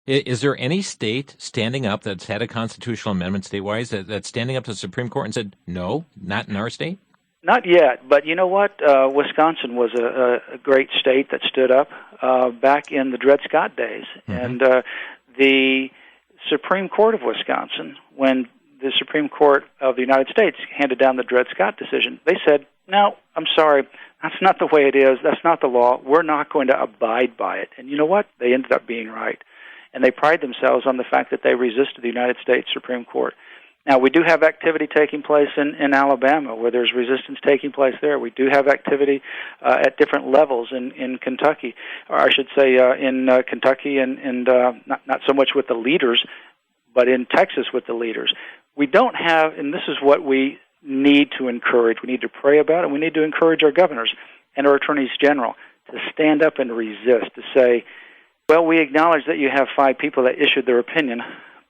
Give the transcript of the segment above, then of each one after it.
Is there any state standing up that's had a constitutional amendment statewide that's standing up to the Supreme Court and said, no, not in our state? Not yet, but you know what? Wisconsin was a great state that stood up back in the Dred Scott days. Mm-hmm. And the Supreme Court of Wisconsin, when the Supreme Court of the United States handed down the Dred Scott decision, they said, no, I'm sorry, that's not the way it is. That's not the law. We're not going to abide by it. And you know what? They ended up being right. And they pride themselves on the fact that they resisted the United States Supreme Court. Now, we do have activity taking place in Alabama, where there's resistance taking place there. We do have activity at different levels in Kentucky, or I should say in Kentucky and not so much with the leaders, but in Texas with the leaders. We don't have, and this is what we need to encourage. We need to pray about it. We need to encourage our governors and our attorneys general to stand up and resist, to say, well, we acknowledge that you have 5 people that issued their opinion,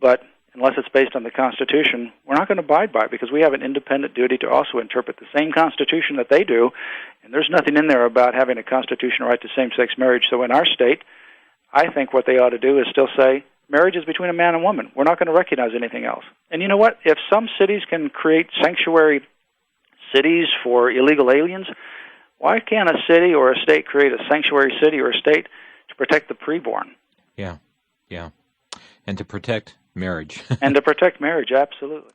but unless it's based on the Constitution, we're not going to abide by it because we have an independent duty to also interpret the same Constitution that they do, and there's nothing in there about having a constitutional right to same-sex marriage. So in our state, I think what they ought to do is still say marriage is between a man and woman. We're not going to recognize anything else. And you know what? If some cities can create sanctuary cities for illegal aliens, why can't a city or a state create a sanctuary city or a state to protect the preborn? Yeah. And to protect marriage. And to protect marriage, absolutely.